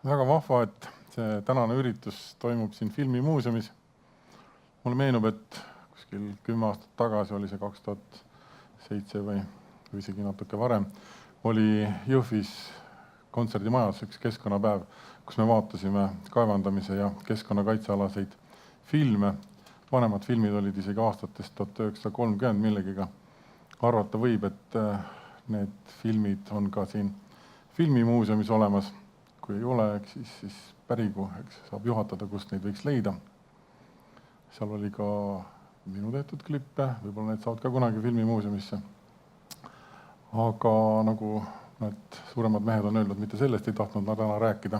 Väga vahva, et see tänane üritus toimub siin filmimuuseumis. Mulle meenub, et kuskil 10 aastat tagasi oli see 2007 või isegi natuke varem, oli Jõhvis kontserdimajas üks keskkonnapäev, kus me vaatasime kaevandamise ja keskkonnakaitsealaseid filme. Vanemad filmid olid isegi aastatest 1930 millegiga. Arvata võib, et need filmid on ka siin filmimuuseumis olemas. Kui ei ole, siis pärigu saab juhatada, kust neid võiks leida. Seal oli ka minu tehtud klippe, võib-olla need saavad ka kunagi filmimuuseumisse. Aga nagu need suuremad mehed on öelnud, mitte sellest ei tahtnud ma täna rääkida,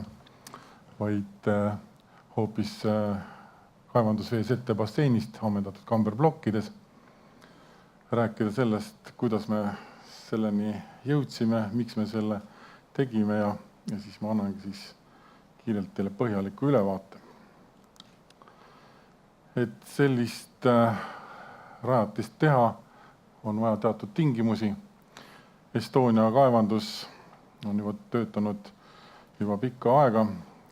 vaid hoopis kaevandusvee sette basseinist ammendatud kamberblokkides. Rääkida sellest, kuidas me selleni jõudsime, miks me selle tegime ja siis ma annangi siis kiirelt teile põhjaliku ülevaate. Et sellist rajatist teha on vaja teatud tingimusi. Estonia kaevandus on juba töötanud juba pikka aega,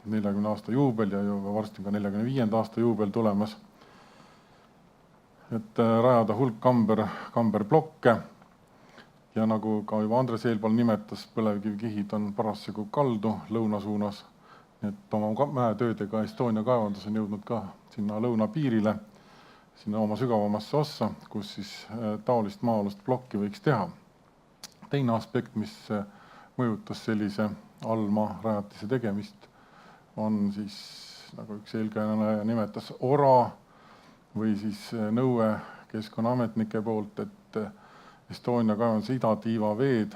40 aasta juubel ja juba varsti ka 45. aasta juubel tulemas. Et rajada hulk kamberblokke ja nagu ka juba Andres eelpool nimetas, põlevkivikihid on parasjagu kaldu lõuna suunas. Et oma mäetöödega Estonia kaevandus on jõudnud ka sinna lõunapiirile, sinna oma sügavamasse ossa, kus siis taolist maa-alust plokki võiks teha. Teine aspekt, mis mõjutas sellise allmaa rajatise tegemist, on siis, nagu üks eelkõneleja nimetas, ora või siis nõue keskkonnaametnike poolt, et Estonia kaevanduse idatiiva veed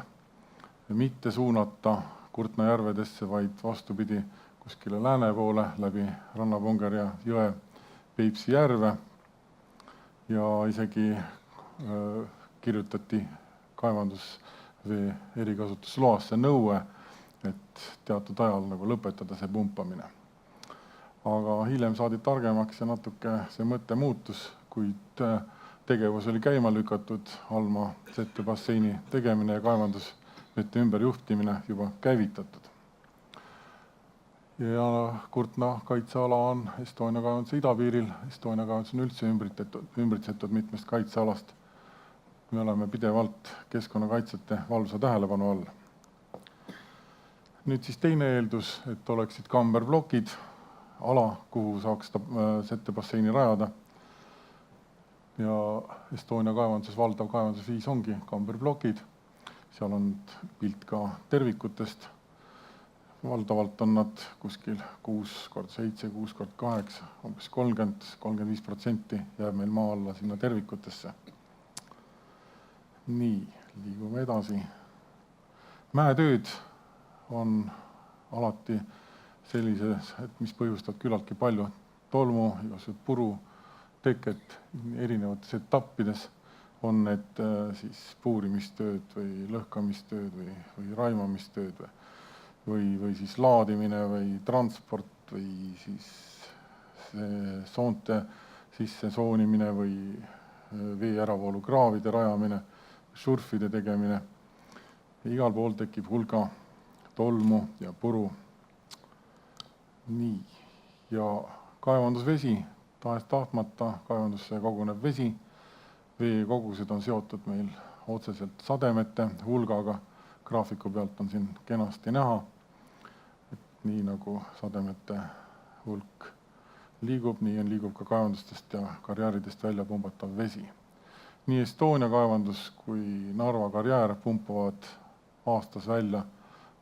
mitte suunata Kurtna järvedesse, vaid vastupidi kuskile lääne poole läbi Rannapunger ja jõe Peipsi järve. Ja isegi kirjutati kaevandusvee erikasutusloasse nõue, et teatud ajal nagu lõpetada see pumpamine. Aga hiljem saadi targemaks ja natuke see mõte muutus, kuid tegevus oli käima lükatud, allmaa sette basseini tegemine ja kaevandusvete ümberjuhtimine juba käivitatud. Ja Kurtna kaitseala on Estonia kaevanduse idapiiril. Estonia kaevandus on üldse ümbritsetud mitmest kaitsealast. Me oleme pidevalt keskkonnakaitsjate valvsa tähelepanu all. Nüüd siis teine eeldus, et oleksid kamberblokid, ala, kuhu saaks sette basseini rajada. Ja Estonia kaevanduses valdav kaevandusviis ongi kamberblokid. Seal on pilt ka tervikutest. Valdavalt on nad kuskil 6x7, 6x8, umbes 30-35% jääb meil maa alla sinna tervikutesse. Nii, liigume edasi. Mäetööd on alati sellises, et mis põhjustavad küllaltki palju tolmu, igasugused puru, teket erinevates etappides, on need siis puurimistööd või lõhkamistööd või raimamistööd või siis laadimine või transport või siis soonte sisse soonimine või vee äravoolu kraavide rajamine, šurfide tegemine. Igal pool tekib hulga tolmu ja puru. Nii, ja kaevandusvesi, tahes-tahtmata kaevandusse koguneb vesi. Veekogused on seotud meil otseselt sademete hulgaga. Graafiku pealt on siin kenasti näha, et nii nagu sademete hulk liigub, nii liigub ka kaevandustest ja karjääridest välja pumbatav vesi. Nii Estonia kaevandus kui Narva karjäär pumpavad aastas välja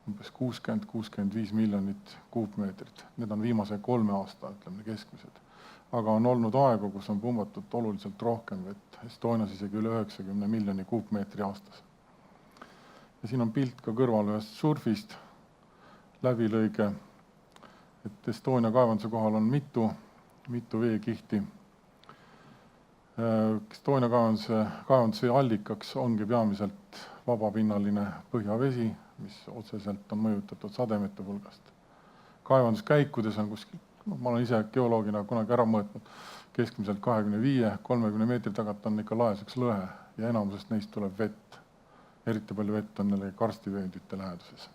umbes 60-65 miljonit kuupmeetrit. Need on viimase 3 aasta, ütleme keskmised. Aga on olnud aegu, kus on pumbatud oluliselt rohkem, et Estonias isegi üle 90 miljoni kuupmeetri aastas. Ja siin on pilt ka kõrval ühest surfist, läbilõige, et Estonia kaevanduse kohal on mitu veekihti. Estonia kaevandusvee allikaks ongi peamiselt vabapinnaline põhjavesi, mis otseselt on mõjutatud sademete hulgast. Kaevanduskäikudes on kuskil, ma olen ise geoloogina kunagi ära mõõtnud, keskmiselt 25-30 meetri tagant on ikka laes üks lõhe ja enamusest neist tuleb vett. Eriti palju vett on karstivööndite läheduses.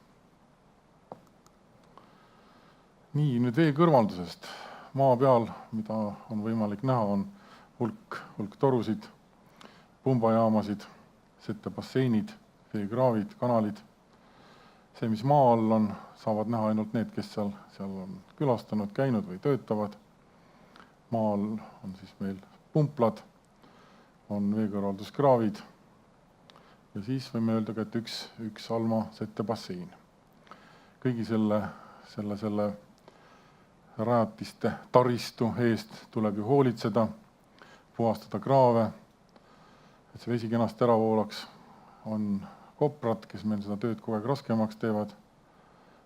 Nii, nüüd vee kõrvaldusest. Maa peal, mida on võimalik näha, on hulk torusid, pumbajaamasid, settebasseinid, veekraavid, kanalid. See, mis maa all on, saavad näha ainult need, kes seal on külastanud, käinud või töötavad. Maa all on siis meil pumplad, on veekõrvalduskraavid ja siis võime öelda ka, et üks Alma settebassein. Kõigi selle rajatiste taristu eest tuleb ju hoolitseda, puhastada kraave, et see vesi kenasti ära voolaks. On koprad, kes meil seda tööd kogu aeg raskemaks teevad.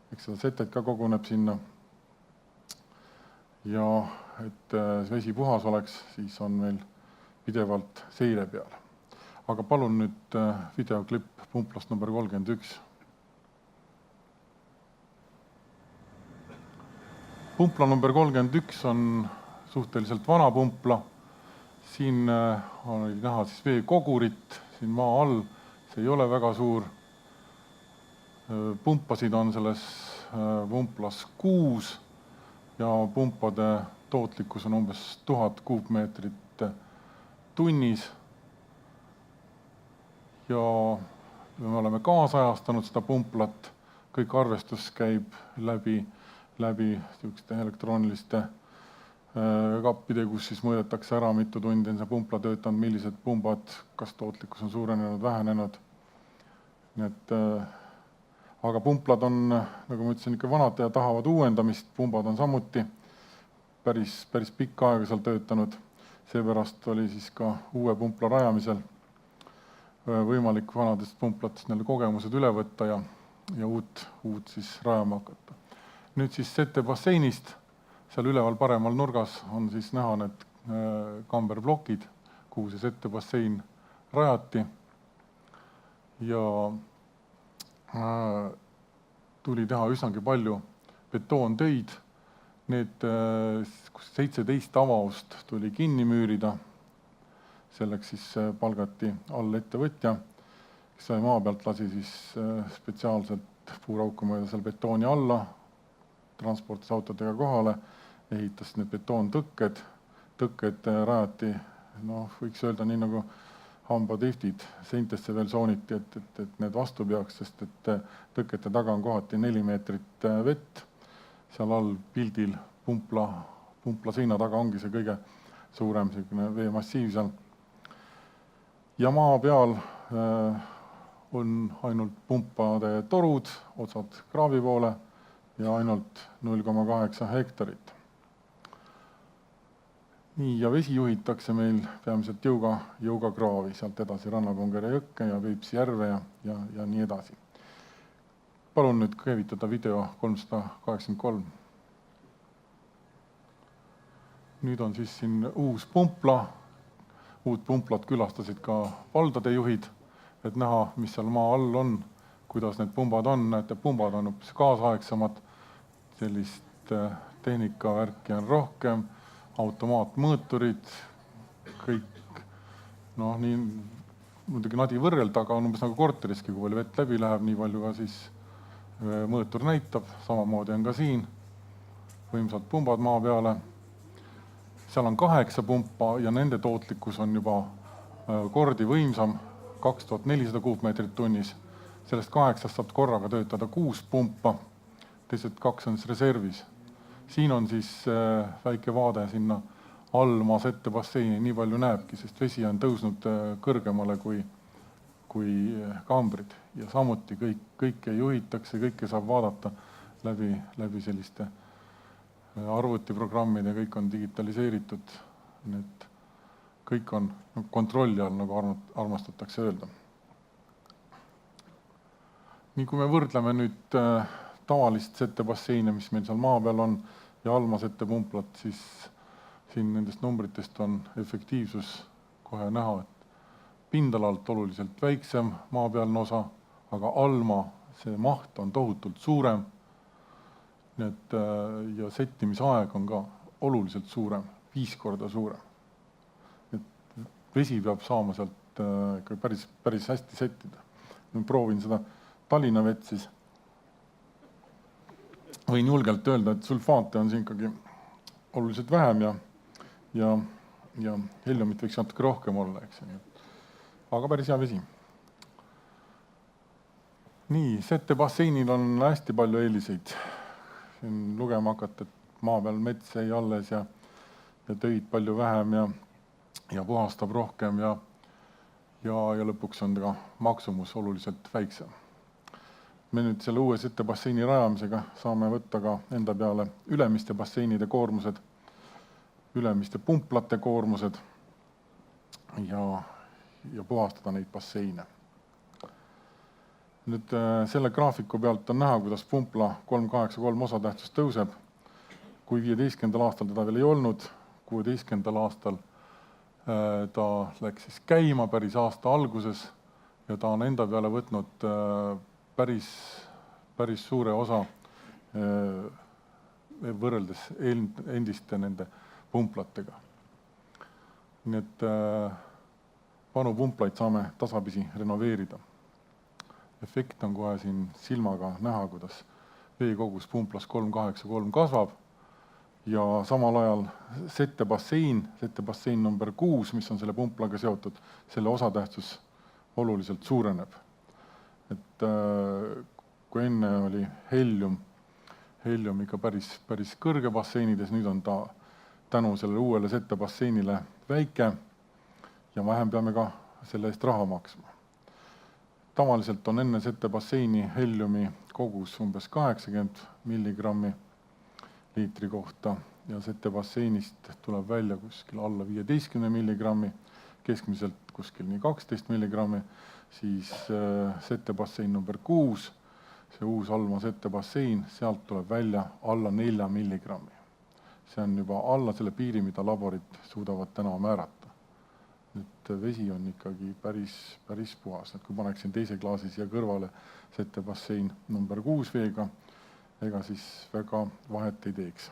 Eks seda setet ka koguneb sinna. Ja et vesi puhas oleks, siis on meil pidevalt seire peal. Aga palun nüüd videoklipp pumplast number 31. Pumpla number 31 on suhteliselt vana pumpla. Siin oli näha siis veekogurit, siin maa all. See ei ole väga suur. Pumpasid on selles pumplas 6 ja pumpade tootlikkus on umbes 1000 kuupmeetrit tunnis. Ja me oleme kaasajastanud seda pumplat. Kõik arvestus käib läbi elektrooniliste kappide, kus siis mõõdetakse ära, mitu tundi on see pumpla töötanud, millised pumbad, kas tootlikkus on suurenenud, vähenenud. Aga pumplad on, nagu ma ütlesin, ikka vanad ja tahavad uuendamist. Pumbad on samuti päris pikka aega seal töötanud. Seepärast oli siis ka uue pumpla rajamisel võimalik vanadest pumplatest kogemused üle võtta ja uut siis rajama hakata. Nüüd siis settebasseinist, seal üleval paremal nurgas on siis näha need kamberblokid, kuhu see settebassein rajati. Ja tuli teha üsnagi palju betoontöid. Need 17 avaust tuli kinni müürida. Selleks siis palgati allettevõtja, kes sai maa pealt lasi siis spetsiaalselt puurauku mööda seal betooni alla, transportis autodega kohale, ehitas need betoontõkked. Tõkked rajati, võiks öelda nii nagu hambadriftid, seintesse veel sooniti, et need vastu peaks, sest et tõkkete taga on kohati 4 meetrit vett. Seal all pildil pumpla seina taga ongi see kõige suurem veemassiiv seal. Ja maa peal on ainult pumpade torud, otsad kraavi poole ja ainult 0,8 hektarit. Nii, ja vesi juhitakse meil peamiselt Jõuga kraavi, sealt edasi Rannapungere jõkke ja Peipsi järve ja nii edasi. Palun nüüd käivitada video 383. Nüüd on siis siin uus pumpla. Uut pumplat külastasid ka valdade juhid, et näha, mis seal maa all on, kuidas need pumbad on. Näete, pumbad on hoopis kaasaegsemad, sellist tehnikavärki on rohkem, automaatmõõturid, kõik, nii muidugi nadi võrrelda, aga on umbes nagu korteriski, kui palju vett läbi läheb, nii palju ka siis mõõtur näitab, samamoodi on ka siin võimsad pumbad maa peale. Seal on 8 pumpa ja nende tootlikkus on juba kordi võimsam, 2400 kuupmeetrit tunnis. Sellest 8 saab korraga töötada 6 pumpa, teised 2 on siis reservis. Siin on siis väike vaade sinna Alma settebasseini, nii palju näebki, sest vesi on tõusnud kõrgemale kui kambrid. Ja samuti kõike juhitakse, kõike saab vaadata läbi selliste arvutiprogrammid ja kõik on digitaliseeritud. Need kõik on kontrolli all, nagu armastatakse öelda. Nii kui me võrdleme nüüd tavalist settebasseine, mis meil seal maa peal on, ja Alma settepumplat, siis siin nendest numbritest on efektiivsus kohe näha, et pindalalt oluliselt väiksem maapealne osa, aga Alma see maht on tohutult suurem. Ja settimisaeg on ka oluliselt suurem, 5 korda suurem. Vesi peab saama sealt päris hästi settida. Proovin seda Tallinna vett siis. võin julgelt öelda, et sulfaate on siin ikkagi oluliselt vähem ja heliumit võiks natuke rohkem olla, eks. Aga päris hea vesi. Nii, Sette basseinil on hästi palju eeliseid. Siin lugema hakata, et maa peal mets jäi alles ja töid palju vähem ja puhastab rohkem ja lõpuks on ka maksumus oluliselt väiksem. Me nüüd selle uue Sette basseini rajamisega saame võtta ka enda peale ülemiste basseinide koormused, ülemiste pumplate koormused ja puhastada neid basseine. Nüüd selle graafiku pealt on näha, kuidas pumpla 383 osatähtsus tõuseb. Kui 15. aastal teda veel ei olnud, 16. aastal ta läks siis käima päris aasta alguses ja ta on enda peale võtnud päris suure osa võrreldes endiste nende pumplatega. Nii et vanu pumplaid saame tasapisi renoveerida. Efekt on kohe siin silmaga näha, kuidas veekogus pumplas 383 kasvab ja samal ajal Sette bassein number 6, mis on selle pumplaga seotud, selle osatähtsus oluliselt suureneb. Et kui enne oli helium ikka päris kõrge basseinides, nüüd on ta tänu sellele uuele Sette basseinile väike ja vähem peame ka selle eest raha maksma. Tavaliselt on enne Sette basseini heliumi kogus umbes 80 milligrammi liitri kohta ja Sette basseinist tuleb välja kuskil alla 15 milligrammi, keskmiselt kuskil nii 12 milligrammi, siis Sette bassein number 6, see uus Alma Sette bassein, sealt tuleb välja alla 4 milligrammi. See on juba alla selle piiri, mida laborid suudavad täna määrata. Nüüd vesi on ikkagi päris puhas. Et kui paneksin teise klaasi siia kõrvale Sette bassein number 6 veega, ega siis väga vahet ei teeks.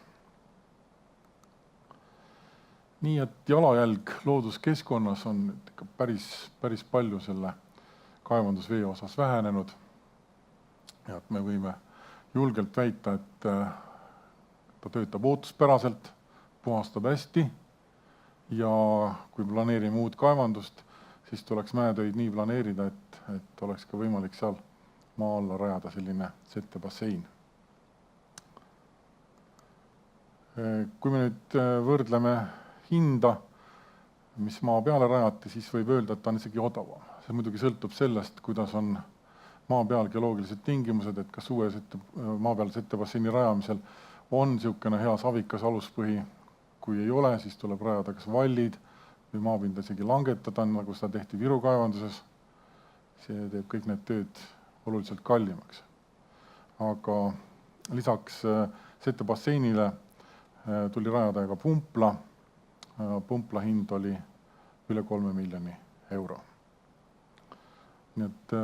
Nii et jalajälg looduskeskkonnas on ikka päris palju selle kaevandusvee osas vähenenud. Ja et me võime julgelt väita, et ta töötab ootuspäraselt, puhastab hästi ja kui planeerime uut kaevandust, siis tuleks mäetöid nii planeerida, et oleks ka võimalik seal maa alla rajada selline Sette bassein. Kui me nüüd võrdleme hinda, mis maa peale rajati, siis võib öelda, et ta on isegi odavam. See muidugi sõltub sellest, kuidas on maa peal geoloogilised tingimused, et kas uue maa peal Sette basseini rajamisel on niisugune hea savikas aluspõhi. Kui ei ole, siis tuleb rajada kas vallid või maapinda isegi langetada, nagu seda tehti Viru kaevanduses. See teeb kõik need tööd oluliselt kallimaks. Aga lisaks Sette basseinile tuli rajada ka pumpla. Pumpla hind oli üle 3 miljoni euro. Nii et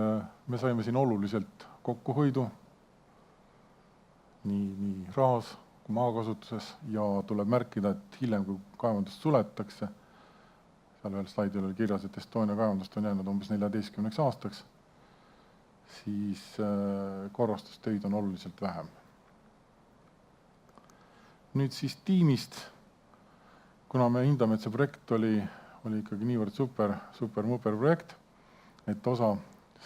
me saime siin oluliselt kokkuhoidu nii rahas kui maakasutuses ja tuleb märkida, et hiljem, kui kaevandust suletakse, seal ühel slaidil oli kirjas, et Estonia kaevandust on jäänud umbes 14 aastaks, siis korrastustöid on oluliselt vähem. Nüüd siis tiimist, kuna me hindame, et see projekt oli ikkagi niivõrd super-muper projekt, et osa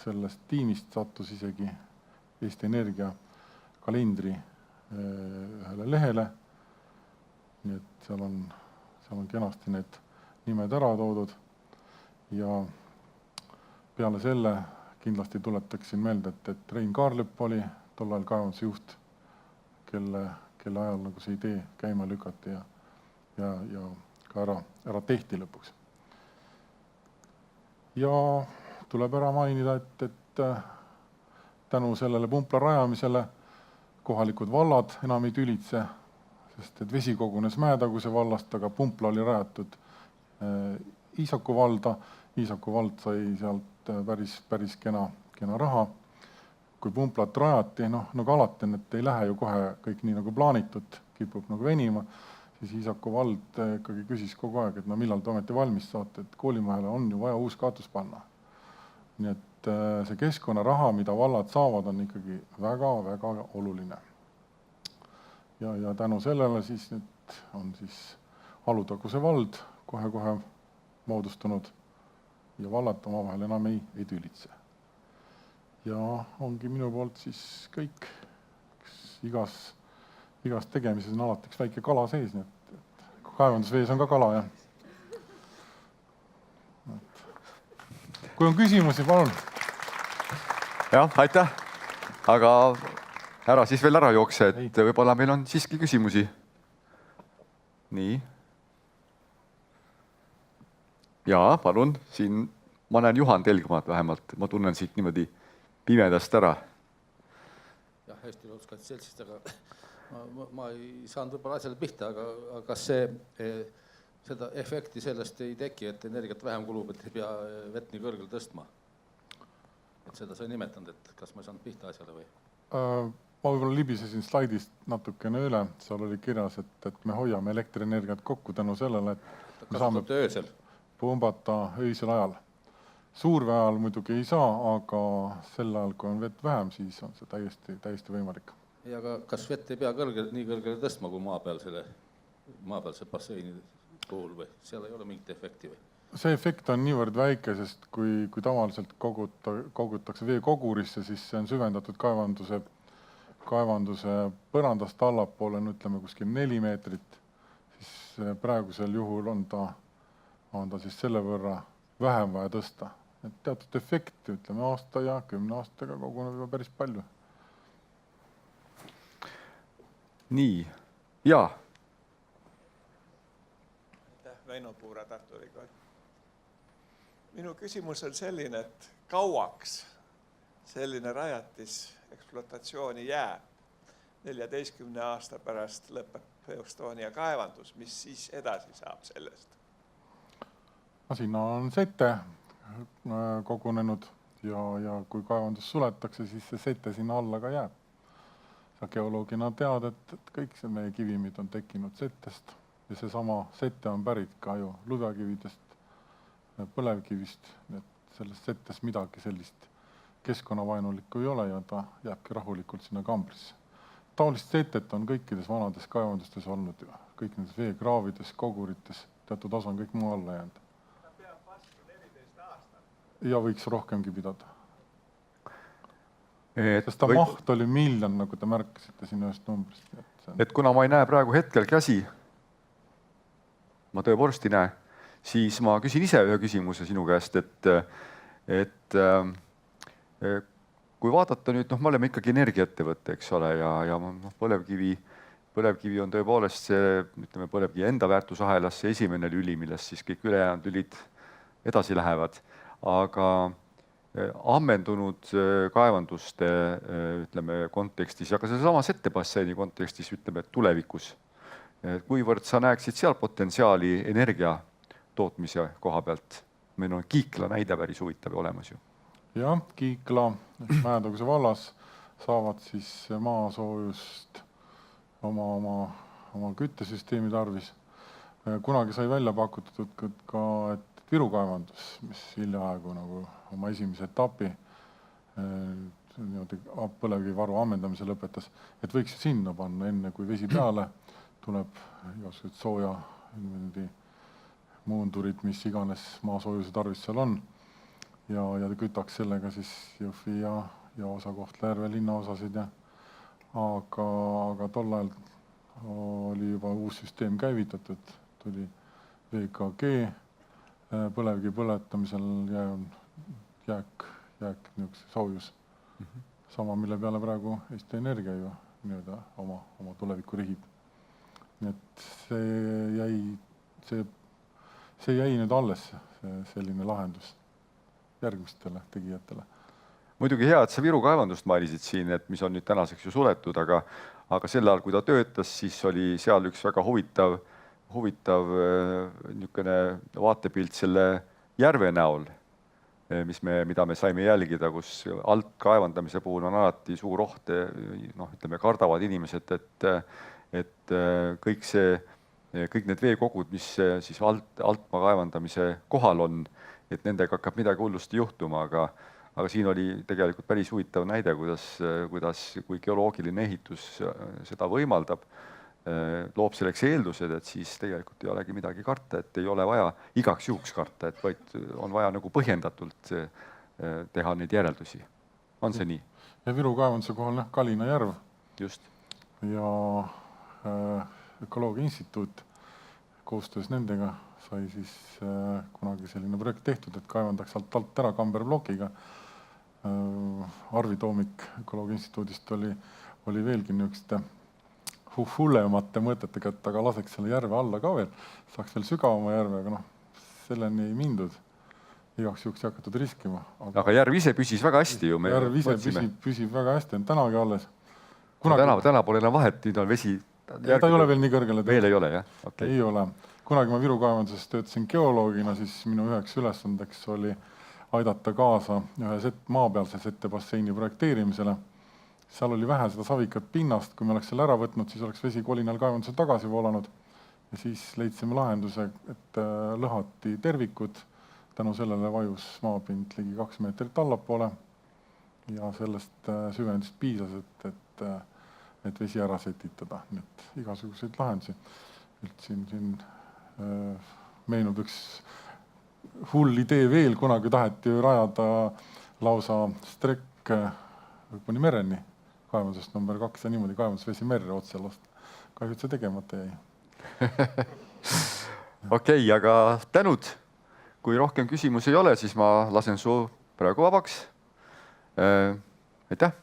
sellest tiimist sattus isegi Eesti Energia kalendri ühele lehele. Nii et seal on kenasti need nimed ära toodud ja peale selle kindlasti tuletaksin meelde, et Rein Kaarlep oli tol ajal kaevanduse juht, kelle ajal nagu see idee käima lükati ja ka ära tehti lõpuks. Ja tuleb ära mainida, et tänu sellele pumpla rajamisele kohalikud vallad enam ei tülitse, sest et vesi kogunes Mäetaguse vallast, aga pumpla oli rajatud Iisaku valda. Iisaku vald sai sealt päris kena raha. Kui pumplat rajati, nagu alati, et ei lähe ju kohe kõik nii nagu plaanitud, kipub nagu venima, siis Iisaku vald ikkagi küsis kogu aeg, et millal te ometi valmis saate, et koolimajale on ju vaja uus katus panna. Nii et see keskkonnaraha, mida vallad saavad, on ikkagi väga-väga oluline. ja tänu sellele siis nüüd on siis Alutaguse vald kohe moodustunud ja vallad omavahel enam ei tülitse. Ja ongi minu poolt siis kõik. Igas tegemises on alati üks väike kala sees, nii et kaevandusvees on ka kala, jah. Kui on küsimusi, palun. Jah, aitäh. Aga ära siis veel ära jookse, et võib-olla meil on siiski küsimusi. Nii. Jaa, palun. Siin ma näen Juhan Telgmaad vähemalt. Ma tunnen siit niimoodi pimedast ära. Jah, Eesti Looduskaitse Seltsist, aga ma ei saanud võib-olla asjale pihta, aga kas seda efekti sellest ei teki, et energiat vähem kulub, et ei pea vett nii kõrgel tõstma? Et seda sa ei nimetanud, et kas ma ei saanud pihta asjale või? Ma võib-olla libisesin slaidist natukene üle. Seal oli kirjas, et me hoiame elektrienergiat kokku tänu sellele, et me saame pumbata öisel ajal. Suurvee ajal muidugi ei saa, aga sel ajal, kui on vett vähem, siis on see täiesti võimalik. Ja aga kas vett ei pea nii kõrgele tõstma kui maapealse basseini puhul või? Seal ei ole mingit efekti või? See efekt on niivõrd väike, sest kui tavaliselt kogutakse veekogurisse, siis see on süvendatud kaevanduse põrandast allapoole, ütleme kuskil 4 meetrit, siis praegusel juhul on ta siis selle võrra vähem vaja tõsta. Et teatud efekti, ütleme aasta ja 10 aastaga koguneb juba päris palju. Nii, jaa. Väino Puura, Tartu Ülikool. Minu küsimus on selline, et kauaks selline rajatis ekspluatatsiooni jääb. 14 aasta pärast lõpeb Estonia kaevandus, mis siis edasi saab sellest? Sinna on sete kogunenud ja kui kaevandus suletakse, siis see sete sinna alla ka jääb. Sa geoloogina tead, et kõik meie kivimid on tekkinud setest ja see sama sete on pärit ka ju luvekividest, põlevkivist, et sellest settest midagi sellist keskkonnavaenulikku ei ole ja ta jääbki rahulikult sinna kambrisse. Taolist setet on kõikides vanades kaevandustes olnud ju, kõik nendes veekraavides, kogurites, teatud osa on kõik muu alla jäänud. Ta peab vastu 14 aastat. Ja võiks rohkemgi pidada. Sest ta maht oli 1 miljon, nagu te märkasite siin ühest numbrist. Et kuna ma ei näe praegu hetkel käsi, ma tõepoolest ei näe, siis ma küsin ise ühe küsimuse sinu käest, et kui vaadata nüüd, me oleme ikkagi energiaettevõtte, eks ole, ja põlevkivi on tõepoolest see, ütleme, põlevkivi enda väärtusahelas see esimene lüli, millest siis kõik ülejäänud lülid edasi lähevad, aga ammendunud kaevanduste, ütleme, kontekstis ja ka sellesama settebasseini kontekstis, ütleme, et tulevikus, kuivõrd sa näeksid seal potentsiaali energia tootmise koha pealt? Meil on Kiikla näide päris huvitav olemas ju. Jah, Kiikla Mäetaguse vallas saavad siis maasoojust oma küttesüsteemi tarvis. Kunagi sai välja pakutud ka, et Viru kaevandus, mis hiljaaegu nagu oma esimese etapi põlevkivivaru ammendamise lõpetas, et võiks sinna panna enne, kui vesi peale tuleb igasugused sooja muundurid, mis iganes maasoojuse tarvis seal on. Ja kütaks sellega siis Jõhvi ja osa Kohtla-Järve linnaosasid. Aga tol ajal oli juba uus süsteem käivitatud, tuli VKG põlevkivi põletamisel jääk soojus. Sama, mille peale praegu Eesti Energia ju nii-öelda oma tulevikku rihib. Nii et see jäi nüüd alles, selline lahendus järgmistele tegijatele. Muidugi hea, et sa Viru kaevandust mainisid siin, et mis on nüüd tänaseks ju suletud, aga sel ajal, kui ta töötas, siis oli seal üks väga huvitav niisugune vaatepilt selle järve näol, mida me saime jälgida, kus alt kaevandamise puhul on alati suur oht, ütleme, kardavad inimesed, et kõik need veekogud, mis siis altmaa kaevandamise kohal on, et nendega hakkab midagi hullusti juhtuma, aga siin oli tegelikult päris huvitav näide, kuidas kui geoloogiline ehitus seda võimaldab. loob selleks eeldused, et siis tegelikult ei olegi midagi karta, et ei ole vaja igaks juhuks karta, et vaid on vaja nagu põhjendatult teha neid järeldusi. On see nii? Ja Viru kaevanduse kohal Kalina järv Just. ja Ökoloogia Instituut koostöös nendega sai siis kunagi selline projekt tehtud, et kaevandaks alt ära kamberplokiga. Arvi Toomik Ökoloogia Instituudist oli veelgi niisuguste hullemate mõtetega, et aga laseks selle järve alla ka veel, saaks veel sügavama järve, aga selleni ei mindud. Igaks juhuks ei hakatud riskima. Aga järv ise püsis väga hästi ju. Järv ise püsib väga hästi, on tänagi alles. Täna pole enam vahet, nüüd on vesi. Ta ei ole veel nii kõrgele. Veel ei ole, jah? Okay. Ei ole. Kunagi ma Viru kaevanduses töötasin geoloogina, siis minu üheks ülesandeks oli aidata kaasa ühe maapealse settebasseini projekteerimisele. Seal oli vähe seda savikat pinnast, kui me oleks selle ära võtnud, siis oleks vesi kolinal kaevanduse tagasi voolanud. Ja siis leidsime lahenduse, et lõhati tervikud, tänu sellele vajus maapind ligi 2 meetrit allapoole ja sellest süvendist piisas, et vesi ära setitada. Nii et igasuguseid lahendusi. Siin meenub üks hull idee veel, kunagi taheti rajada lausa strekk kuni mereni, kaevandusest number 2 ja niimoodi kaevandusvesi merre otse lasta. Kahju, et see tegemata jäi. Okei, aga tänud. Kui rohkem küsimusi ei ole, siis ma lasen su praegu vabaks. Aitäh!